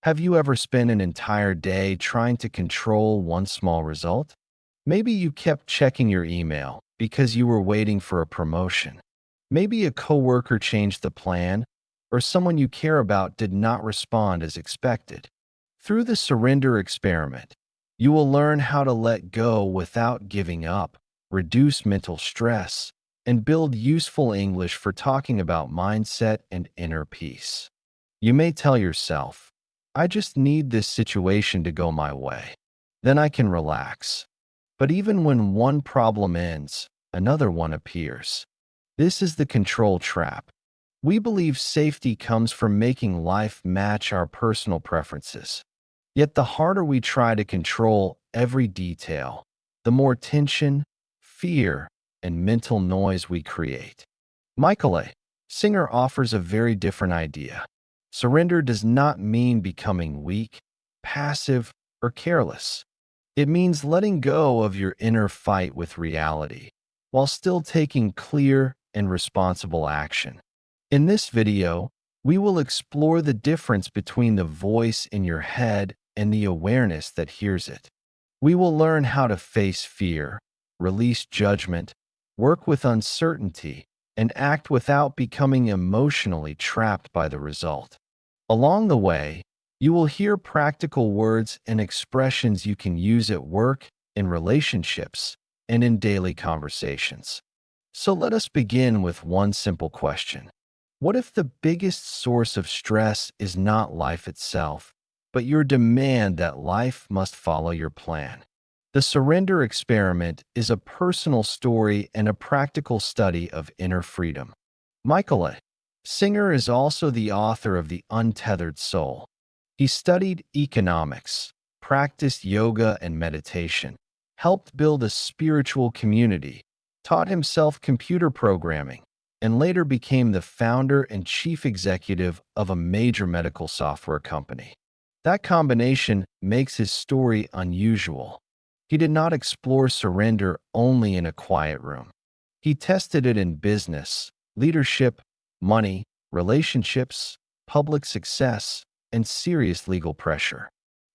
Have you ever spent an entire day trying to control one small result? Maybe you kept checking your email because you were waiting for a promotion. Maybe a coworker changed the plan, or someone you care about did not respond as expected. Through the surrender experiment, you will learn how to let go without giving up, reduce mental stress, and build useful English for talking about mindset and inner peace. You may tell yourself, I just need this situation to go my way. Then I can relax. But even when one problem ends, another one appears. This is the control trap. We believe safety comes from making life match our personal preferences. Yet the harder we try to control every detail, the more tension, fear, and mental noise we create. Michael A. Singer offers a very different idea. Surrender does not mean becoming weak, passive, or careless. It means letting go of your inner fight with reality, while still taking clear and responsible action. In this video, we will explore the difference between the voice in your head and the awareness that hears it. We will learn how to face fear, release judgment, work with uncertainty, and act without becoming emotionally trapped by the result. Along the way, you will hear practical words and expressions you can use at work, in relationships, and in daily conversations. So let us begin with one simple question. What if the biggest source of stress is not life itself, but your demand that life must follow your plan? The surrender experiment is a personal story and a practical study of inner freedom. Michael A. Singer is also the author of The Untethered Soul. He studied economics, practiced yoga and meditation, helped build a spiritual community, taught himself computer programming, and later became the founder and chief executive of a major medical software company. That combination makes his story unusual. He did not explore surrender only in a quiet room. He tested it in business, leadership, money, relationships, public success, and serious legal pressure.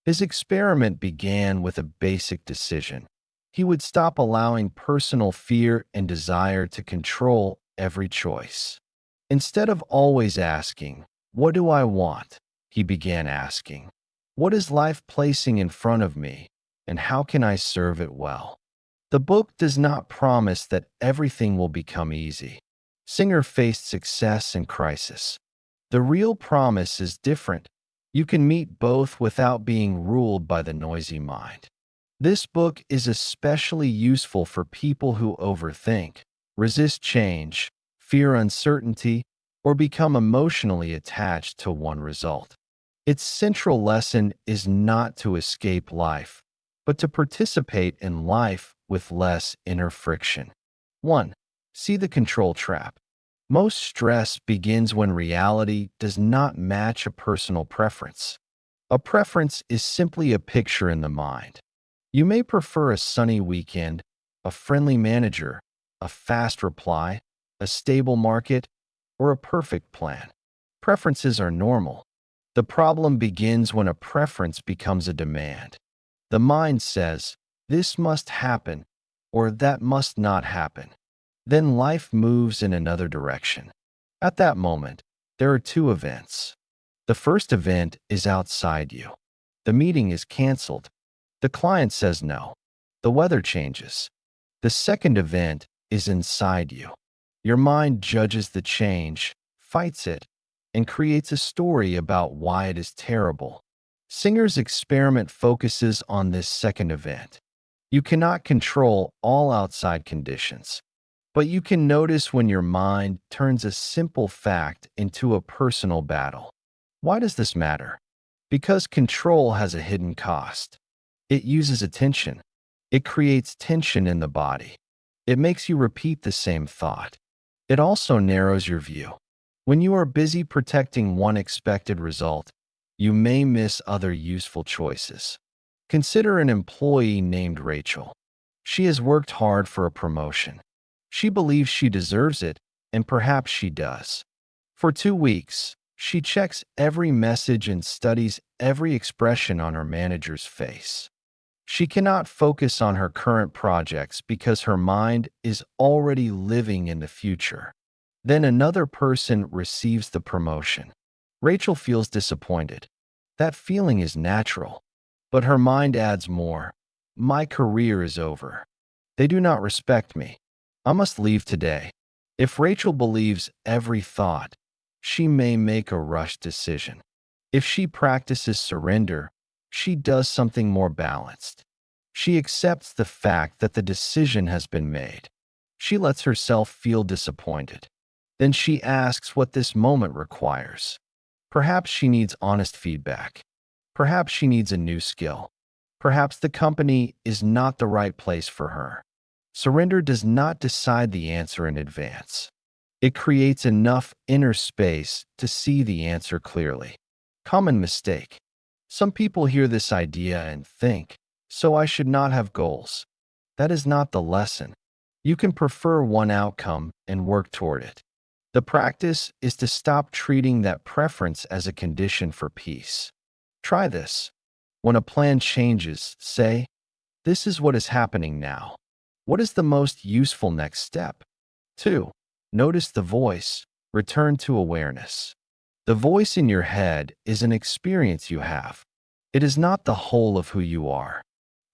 His experiment began with a basic decision. He would stop allowing personal fear and desire to control every choice. Instead of always asking, "What do I want?" he began asking, "What is life placing in front of me, and how can I serve it well?" The book does not promise that everything will become easy. Singer faced success and crisis. The real promise is different. You can meet both without being ruled by the noisy mind. This book is especially useful for people who overthink, resist change, fear uncertainty, or become emotionally attached to one result. Its central lesson is not to escape life, but to participate in life with less inner friction. 1. See the control trap. Most stress begins when reality does not match a personal preference. A preference is simply a picture in the mind. You may prefer a sunny weekend, a friendly manager, a fast reply, a stable market, or a perfect plan. Preferences are normal. The problem begins when a preference becomes a demand. The mind says, "This must happen," or "that must not happen." Then life moves in another direction. At that moment, there are two events. The first event is outside you. The meeting is canceled. The client says no. The weather changes. The second event is inside you. Your mind judges the change, fights it, and creates a story about why it is terrible. Singer's experiment focuses on this second event. You cannot control all outside conditions, but you can notice when your mind turns a simple fact into a personal battle. Why does this matter? Because control has a hidden cost. It uses attention. It creates tension in the body. It makes you repeat the same thought. It also narrows your view. When you are busy protecting one expected result, you may miss other useful choices. Consider an employee named Rachel. She has worked hard for a promotion. She believes she deserves it, and perhaps she does. For 2 weeks, She checks every message and studies every expression on her manager's face. She cannot focus on her current projects because her mind is already living in the future. Then another person receives the promotion. Rachel feels disappointed. That feeling is natural. But her mind adds more. My career is over. They do not respect me. I must leave today. If Rachel believes every thought, she may make a rushed decision. If she practices surrender, she does something more balanced. She accepts the fact that the decision has been made. She lets herself feel disappointed. Then she asks what this moment requires. Perhaps she needs honest feedback. Perhaps she needs a new skill. Perhaps the company is not the right place for her. Surrender does not decide the answer in advance. It creates enough inner space to see the answer clearly. Common mistake. Some people hear this idea and think, so I should not have goals. That is not the lesson. You can prefer one outcome and work toward it. The practice is to stop treating that preference as a condition for peace. Try this. When a plan changes, say, this is what is happening now. What is the most useful next step? 2. Notice the voice. Return to awareness. The voice in your head is an experience you have. It is not the whole of who you are.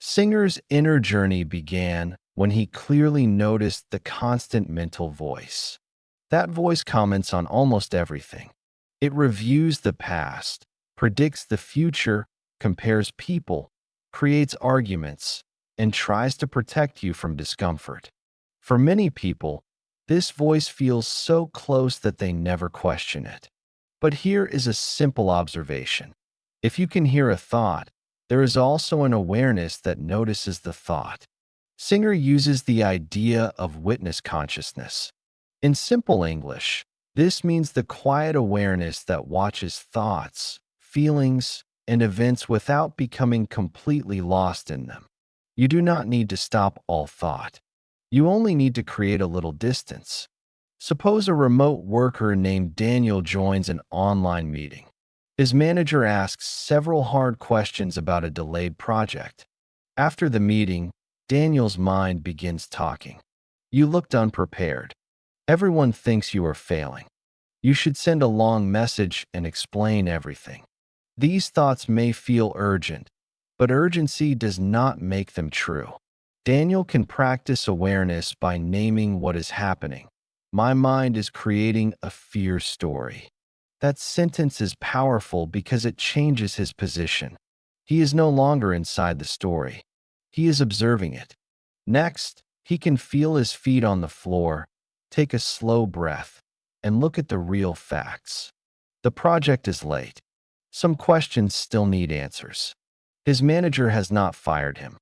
Singer's inner journey began when he clearly noticed the constant mental voice. That voice comments on almost everything. It reviews the past, predicts the future, compares people, creates arguments, and tries to protect you from discomfort. For many people, this voice feels so close that they never question it. But here is a simple observation. If you can hear a thought, there is also an awareness that notices the thought. Singer uses the idea of witness consciousness. In simple English, this means the quiet awareness that watches thoughts, feelings, and events without becoming completely lost in them. You do not need to stop all thought. You only need to create a little distance. Suppose a remote worker named Daniel joins an online meeting. His manager asks several hard questions about a delayed project. After the meeting, Daniel's mind begins talking. You looked unprepared. Everyone thinks you are failing. You should send a long message and explain everything. These thoughts may feel urgent, but urgency does not make them true. Daniel can practice awareness by naming what is happening. My mind is creating a fear story. That sentence is powerful because it changes his position. He is no longer inside the story. He is observing it. Next, he can feel his feet on the floor, take a slow breath, and look at the real facts. The project is late. Some questions still need answers. His manager has not fired him.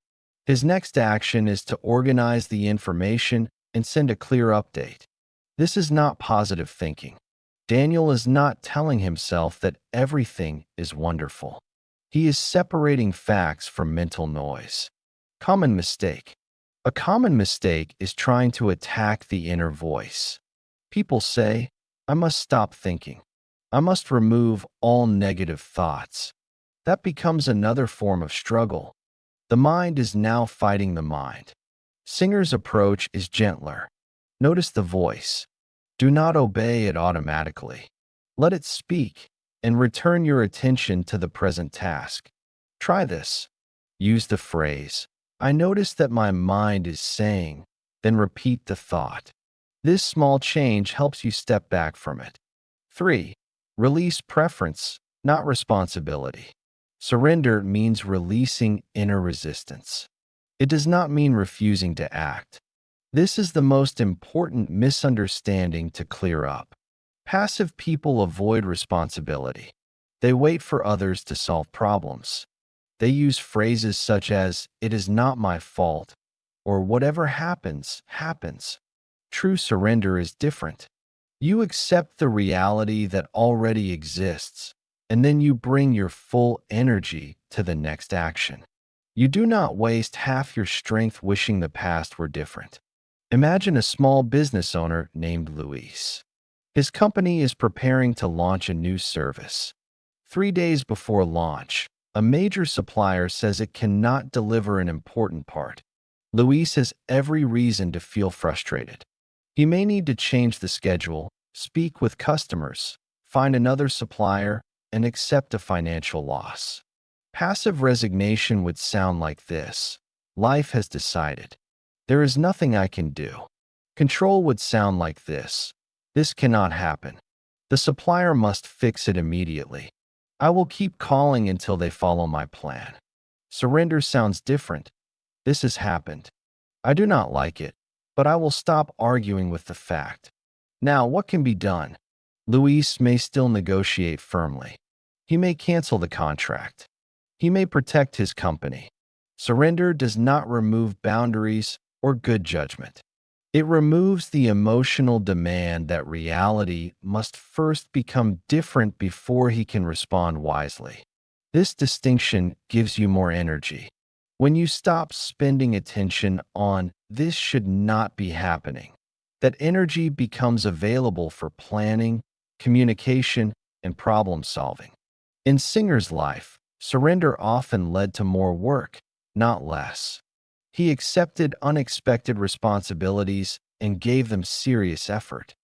His next action is to organize the information and send a clear update. This is not positive thinking. Daniel is not telling himself that everything is wonderful. He is separating facts from mental noise. Common mistake. A common mistake is trying to attack the inner voice. People say, I must stop thinking. I must remove all negative thoughts. That becomes another form of struggle. The mind is now fighting the mind. Singer's approach is gentler. Notice the voice. Do not obey it automatically. Let it speak and return your attention to the present task. Try this. Use the phrase, I notice that my mind is saying, then repeat the thought. This small change helps you step back from it. 3. Release preference, not responsibility. Surrender means releasing inner resistance. It does not mean refusing to act. This is the most important misunderstanding to clear up. Passive people avoid responsibility. They wait for others to solve problems. They use phrases such as, it is not my fault, or whatever happens, happens. True surrender is different. You accept the reality that already exists, and then you bring your full energy to the next action. You do not waste half your strength wishing the past were different. Imagine a small business owner named Luis. His company is preparing to launch a new service. 3 days before launch, a major supplier says it cannot deliver an important part. Luis has every reason to feel frustrated. He may need to change the schedule, speak with customers, find another supplier, and accept a financial loss. Passive resignation would sound like this: life has decided. There is nothing I can do. Control would sound like this: this cannot happen. The supplier must fix it immediately. I will keep calling until they follow my plan. Surrender sounds different. This has happened. I do not like it, but I will stop arguing with the fact. Now, what can be done? Luis may still negotiate firmly. He may cancel the contract. He may protect his company. Surrender does not remove boundaries or good judgment. It removes the emotional demand that reality must first become different before he can respond wisely. This distinction gives you more energy. When you stop spending attention on "this should not be happening," that energy becomes available for planning, communication, and problem solving. In Singer's life, surrender often led to more work, not less. He accepted unexpected responsibilities and gave them serious effort.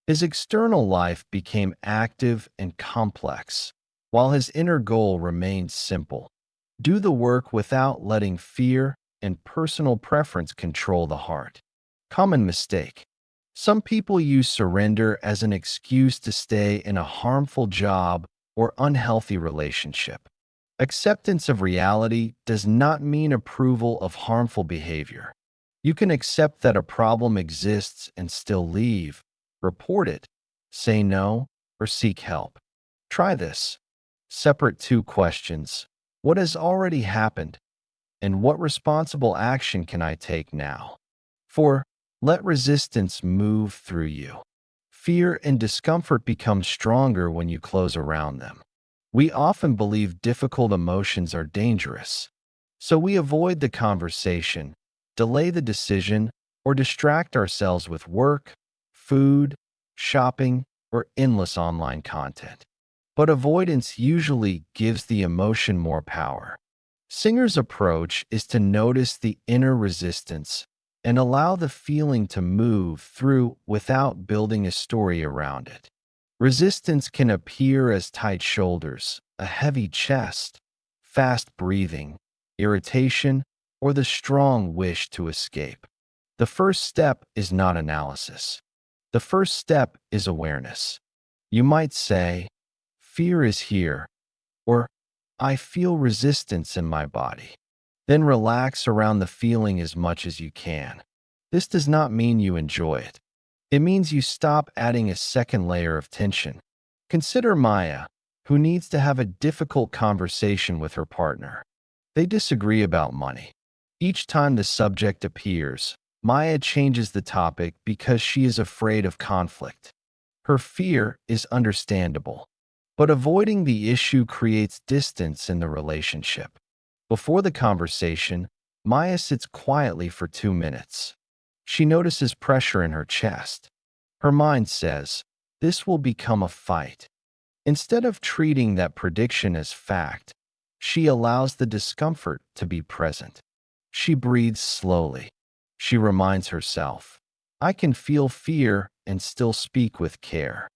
His external life became active and complex, while his inner goal remained simple: do the work without letting fear and personal preference control the heart. Common mistake. Some people use surrender as an excuse to stay in a harmful job or unhealthy relationship. Acceptance of reality does not mean approval of harmful behavior. You can accept that a problem exists and still leave, report it, say no, or seek help. Try this. Separate two questions: what has already happened, and what responsible action can I take now? 4. Let resistance move through you. Fear and discomfort become stronger when you close around them. We often believe difficult emotions are dangerous, so we avoid the conversation, delay the decision, or distract ourselves with work, food, shopping, or endless online content. But avoidance usually gives the emotion more power. Singer's approach is to notice the inner resistance and allow the feeling to move through without building a story around it. Resistance can appear as tight shoulders, a heavy chest, fast breathing, irritation, or the strong wish to escape. The first step is not analysis. The first step is awareness. You might say, "Fear is here," or "I feel resistance in my body." Then relax around the feeling as much as you can. This does not mean you enjoy it. It means you stop adding a second layer of tension. Consider Maya, who needs to have a difficult conversation with her partner. They disagree about money. Each time the subject appears, Maya changes the topic because she is afraid of conflict. Her fear is understandable, but avoiding the issue creates distance in the relationship. Before the conversation, Maya sits quietly for 2 minutes. She notices pressure in her chest. Her mind says, "This will become a fight." Instead of treating that prediction as fact, she allows the discomfort to be present. She breathes slowly. She reminds herself, "I can feel fear and still speak with care."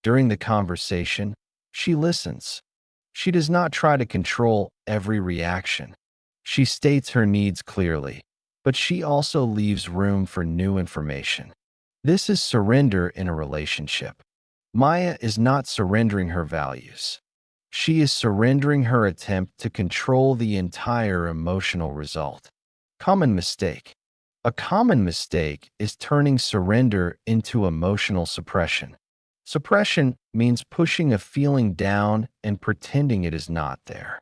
During the conversation, she listens. She does not try to control every reaction. She states her needs clearly, but she also leaves room for new information. This is surrender in a relationship. Maya is not surrendering her values. She is surrendering her attempt to control the entire emotional result. Common mistake. A common mistake is turning surrender into emotional suppression. Suppression means pushing a feeling down and pretending it is not there.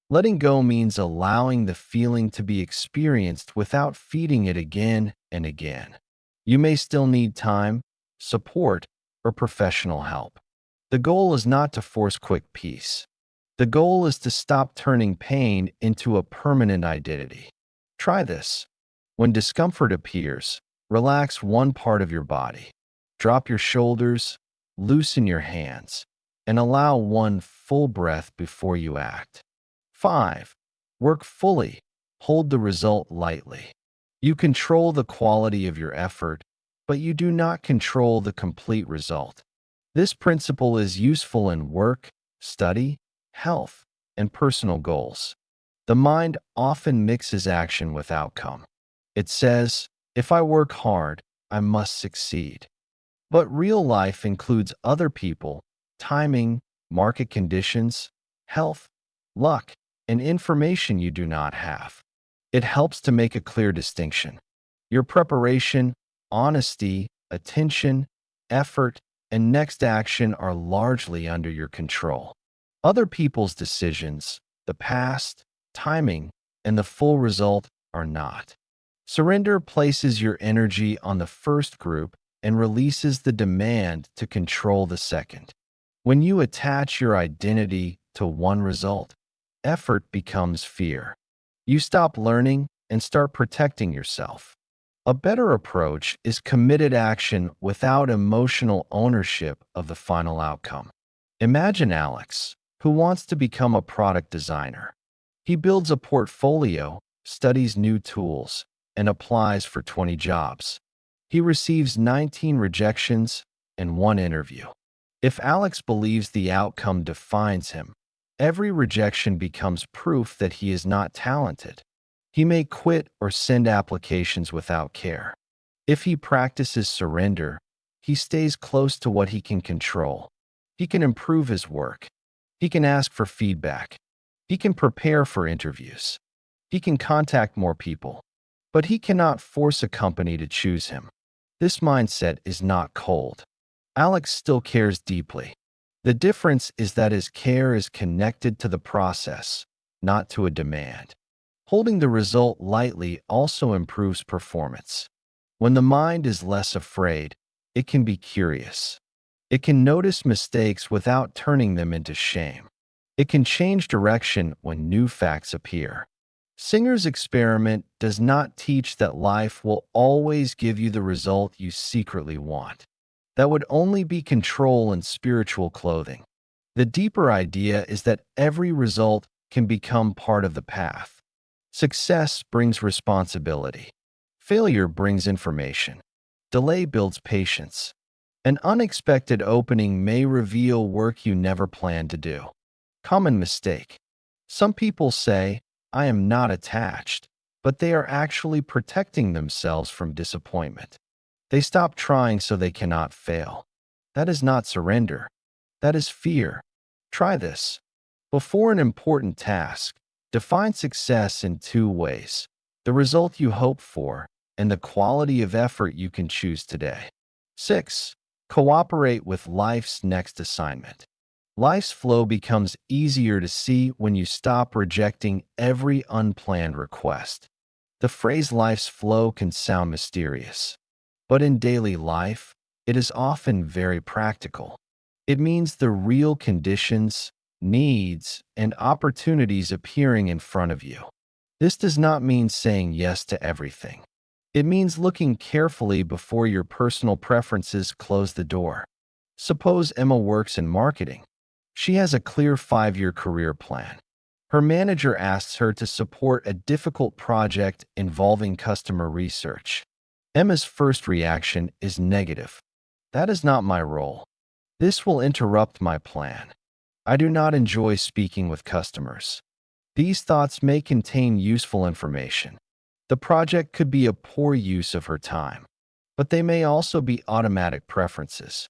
Letting go means allowing the feeling to be experienced without feeding it again and again. You may still need time, support, or professional help. The goal is not to force quick peace. The goal is to stop turning pain into a permanent identity. Try this. When discomfort appears, relax one part of your body. Drop your shoulders, loosen your hands, and allow one full breath before you act. 5. Work fully. Hold the result lightly. You control the quality of your effort, but you do not control the complete result. This principle is useful in work, study, health, and personal goals. The mind often mixes action with outcome. It says, if I work hard, I must succeed. But real life includes other people, timing, market conditions, health, luck, and information you do not have. It helps to make a clear distinction. Your preparation, honesty, attention, effort, and next action are largely under your control. Other people's decisions, the past, timing, and the full result are not. Surrender places your energy on the first group and releases the demand to control the second. When you attach your identity to one result, effort becomes fear. You stop learning and start protecting yourself. A better approach is committed action without emotional ownership of the final outcome. Imagine Alex, who wants to become a product designer. He builds a portfolio, studies new tools, and applies for 20 jobs. He receives 19 rejections and one interview. If Alex believes the outcome defines him, every rejection becomes proof that he is not talented. He may quit or send applications without care. If he practices surrender, he stays close to what he can control. He can improve his work. He can ask for feedback. He can prepare for interviews. He can contact more people. But he cannot force a company to choose him. This mindset is not cold. Alex still cares deeply. The difference is that his care is connected to the process, not to a demand. Holding the result lightly also improves performance. When the mind is less afraid, it can be curious. It can notice mistakes without turning them into shame. It can change direction when new facts appear. Singer's experiment does not teach that life will always give you the result you secretly want. That would only be control and spiritual clothing. The deeper idea is that every result can become part of the path. Success brings responsibility. Failure brings information. Delay builds patience. An unexpected opening may reveal work you never planned to do. Common mistake. Some people say, I am not attached, but they are actually protecting themselves from disappointment. They stop trying so they cannot fail. That is not surrender. That is fear. Try this. Before an important task, define success in 2 ways: the result you hope for and the quality of effort you can choose today. 6. Cooperate with life's next assignment. Life's flow becomes easier to see when you stop rejecting every unplanned request. The phrase life's flow can sound mysterious, but in daily life, it is often very practical. It means the real conditions, needs, and opportunities appearing in front of you. This does not mean saying yes to everything. It means looking carefully before your personal preferences close the door. Suppose Emma works in marketing. She has a clear 5-year career plan. Her manager asks her to support a difficult project involving customer research. Emma's first reaction is negative. That is not my role. This will interrupt my plan. I do not enjoy speaking with customers. These thoughts may contain useful information. The project could be a poor use of her time, but they may also be automatic preferences.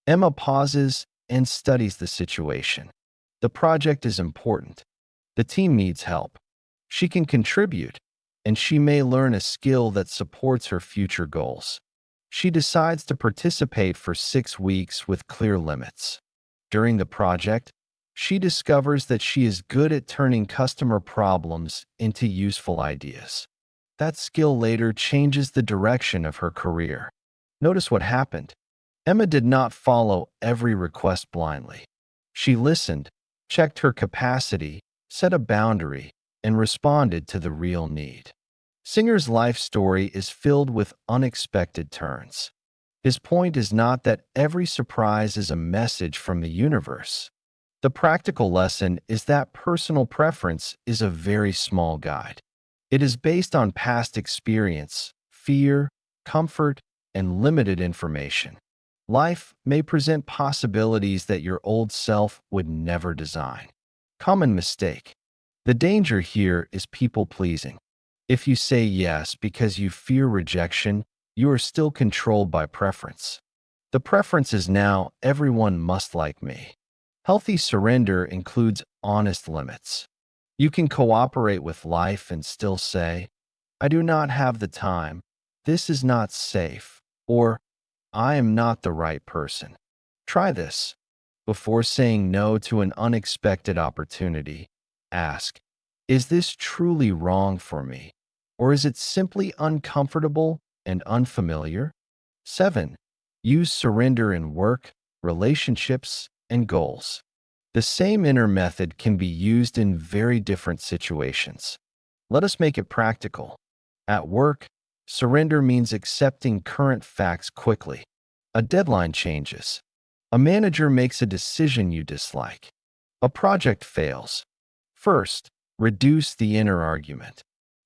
Emma pauses and studies the situation. The project is important. The team needs help. She can contribute, and she may learn a skill that supports her future goals. She decides to participate for 6 weeks with clear limits. During the project, she discovers that she is good at turning customer problems into useful ideas. That skill later changes the direction of her career. Notice what happened. Emma did not follow every request blindly. She listened, checked her capacity, set a boundary, and responded to the real need. Singer's life story is filled with unexpected turns. His point is not that every surprise is a message from the universe. The practical lesson is that personal preference is a very small guide. It is based on past experience, fear, comfort, and limited information. Life may present possibilities that your old self would never design. Common mistake. The danger here is people pleasing. If you say yes because you fear rejection, you are still controlled by preference. The preference is now everyone must like me. Healthy surrender includes honest limits. You can cooperate with life and still say, I do not have the time, this is not safe, or I am not the right person. Try this. Before saying no to an unexpected opportunity, ask, is this truly wrong for me? Or is it simply uncomfortable and unfamiliar? 7. Use surrender in work, relationships, and goals. The same inner method can be used in very different situations. Let us make it practical. At work, surrender means accepting current facts quickly. A deadline changes. A manager makes a decision you dislike. A project fails. First, reduce the inner argument.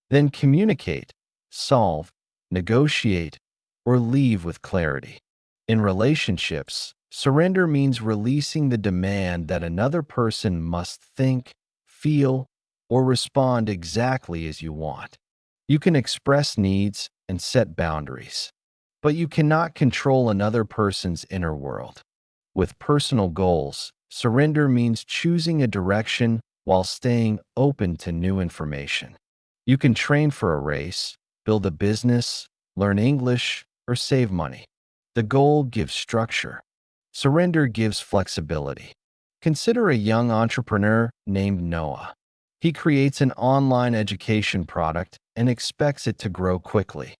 Then communicate, solve, negotiate, or leave with clarity. In relationships, surrender means releasing the demand that another person must think, feel, or respond exactly as you want. You can express needs and set boundaries, but you cannot control another person's inner world. With personal goals, surrender means choosing a direction while staying open to new information. You can train for a race, build a business, learn English, or save money. The goal gives structure. Surrender gives flexibility. Consider a young entrepreneur named Noah. He creates an online education product and expects it to grow quickly.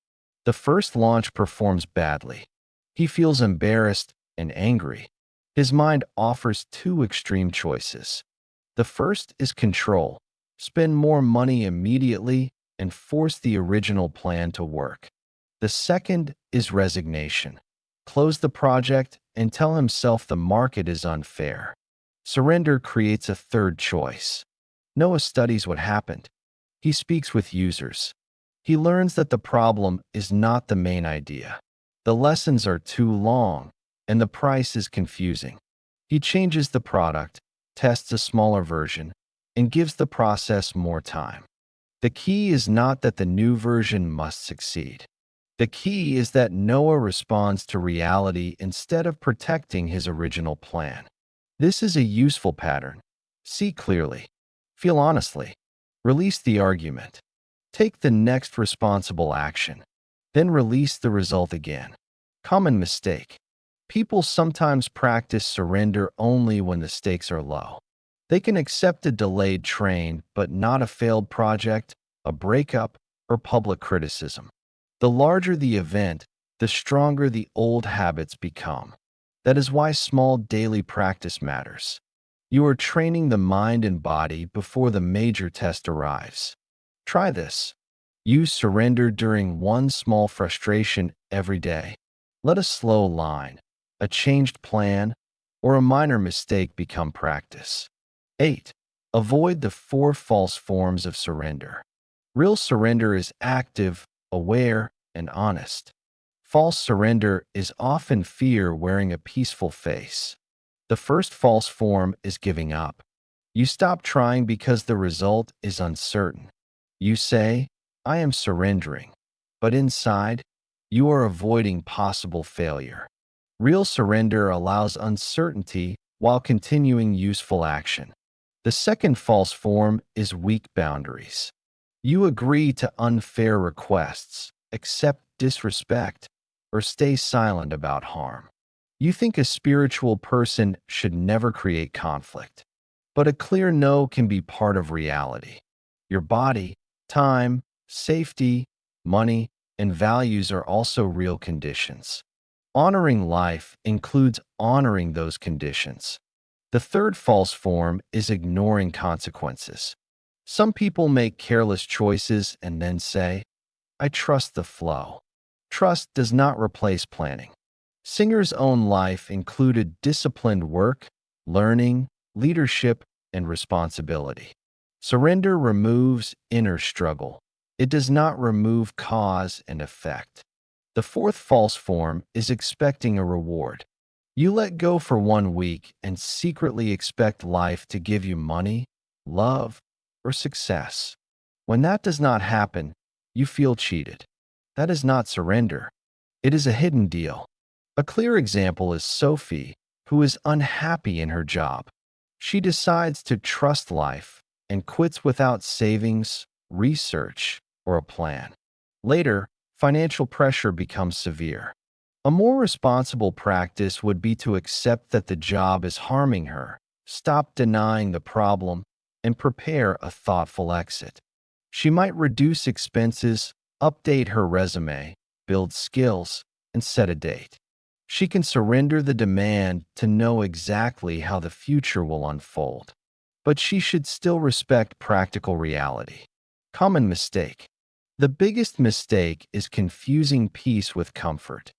The first launch performs badly. He feels embarrassed and angry. His mind offers two extreme choices. The first is control. Spend more money immediately and force the original plan to work. The second is resignation. Close the project and tell himself the market is unfair. Surrender creates a third choice. Noah studies what happened. He speaks with users. He learns that the problem is not the main idea. The lessons are too long, and the price is confusing. He changes the product, tests a smaller version, and gives the process more time. The key is not that the new version must succeed. The key is that Noah responds to reality instead of protecting his original plan. This is a useful pattern. See clearly. Feel honestly. Release the argument. Take the next responsible action. Then release the result again. Common mistake. People sometimes practice surrender only when the stakes are low. They can accept a delayed train, but not a failed project, a breakup, or public criticism. The larger the event, the stronger the old habits become. That is why small daily practice matters. You are training the mind and body before the major test arrives. Try this. Use surrender during one small frustration every day. Let a slow line, a changed plan, or a minor mistake become practice. 8. Avoid the 4 false forms of surrender. Real surrender is active, aware, and honest. False surrender is often fear wearing a peaceful face. The first false form is giving up. You stop trying because the result is uncertain. You say, I am surrendering, but inside, you are avoiding possible failure. Real surrender allows uncertainty while continuing useful action. The second false form is weak boundaries. You agree to unfair requests, accept disrespect, or stay silent about harm. You think a spiritual person should never create conflict. But a clear no can be part of reality. Your body, time, safety, money, and values are also real conditions. Honoring life includes honoring those conditions. The third false form is ignoring consequences. Some people make careless choices and then say, I trust the flow. Trust does not replace planning. Singer's own life included disciplined work, learning, leadership, and responsibility. Surrender removes inner struggle. It does not remove cause and effect. The fourth false form is expecting a reward. You let go for 1 week and secretly expect life to give you money, love, or success. When that does not happen, you feel cheated. That is not surrender. It is a hidden deal. A clear example is Sophie, who is unhappy in her job. She decides to trust life and quits without savings, research, or a plan. Later, financial pressure becomes severe. A more responsible practice would be to accept that the job is harming her, stop denying the problem, and prepare a thoughtful exit. She might reduce expenses, update her resume, build skills, and set a date. She can surrender the demand to know exactly how the future will unfold. But she should still respect practical reality. Common mistake. The biggest mistake is confusing peace with comfort.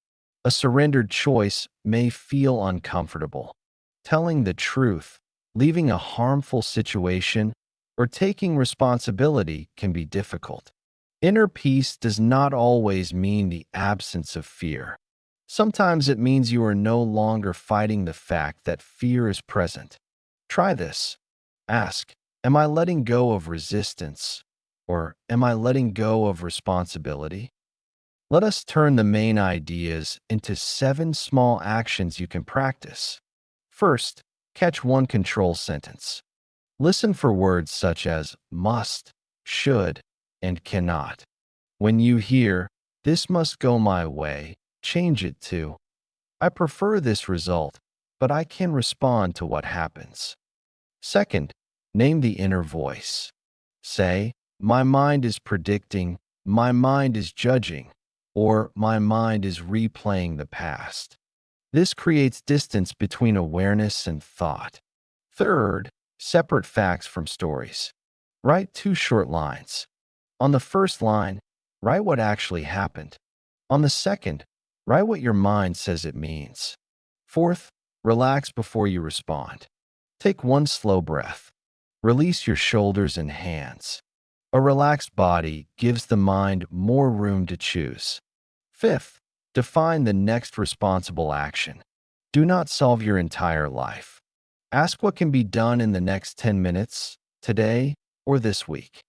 A surrendered choice may feel uncomfortable. Telling the truth, leaving a harmful situation, or taking responsibility can be difficult. Inner peace does not always mean the absence of fear. Sometimes it means you are no longer fighting the fact that fear is present. Try this. Ask, am I letting go of resistance? Or am I letting go of responsibility? Let us turn the main ideas into 7 small actions you can practice. First, catch one control sentence. Listen for words such as must, should, and cannot. When you hear, this must go my way, change it to, I prefer this result, but I can respond to what happens. Second, name the inner voice. Say, my mind is predicting, my mind is judging, or my mind is replaying the past. This creates distance between awareness and thought. Third, separate facts from stories. Write 2 short lines. On the first line, write what actually happened. On the second, write what your mind says it means. Fourth, relax before you respond. Take one slow breath. Release your shoulders and hands. A relaxed body gives the mind more room to choose. Fifth, define the next responsible action. Do not solve your entire life. Ask what can be done in the next 10 minutes, today, or this week.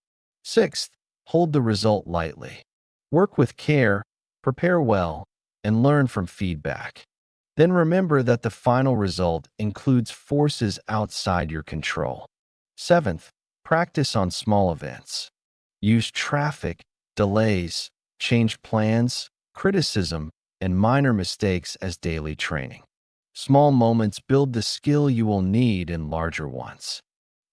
Sixth, hold the result lightly. Work with care, prepare well, and learn from feedback. Then remember that the final result includes forces outside your control. Seventh, practice on small events. Use traffic, delays, change plans, criticism, and minor mistakes as daily training. Small moments build the skill you will need in larger ones.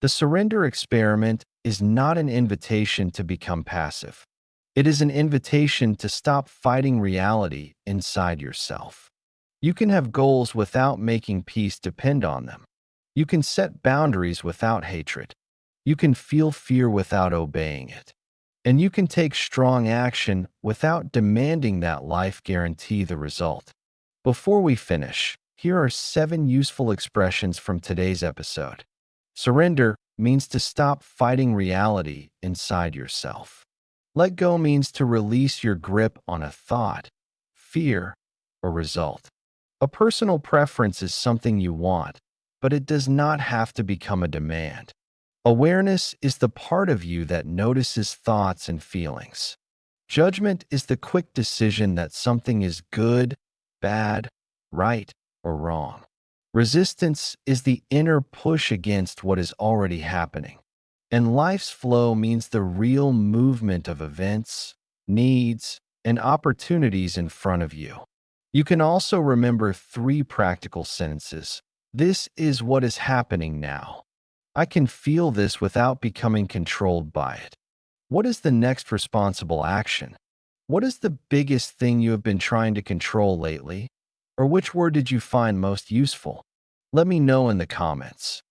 The surrender experiment is not an invitation to become passive. It is an invitation to stop fighting reality inside yourself. You can have goals without making peace depend on them. You can set boundaries without hatred. You can feel fear without obeying it. And you can take strong action without demanding that life guarantee the result. Before we finish, here are 7 useful expressions from today's episode. Surrender means to stop fighting reality inside yourself. Let go means to release your grip on a thought, fear, or result. A personal preference is something you want, but it does not have to become a demand. Awareness is the part of you that notices thoughts and feelings. Judgment is the quick decision that something is good, bad, right, or wrong. Resistance is the inner push against what is already happening. And life's flow means the real movement of events, needs, and opportunities in front of you. You can also remember 3 practical sentences. This is what is happening now. I can feel this without becoming controlled by it. What is the next responsible action? What is the biggest thing you have been trying to control lately? Or which word did you find most useful? Let me know in the comments.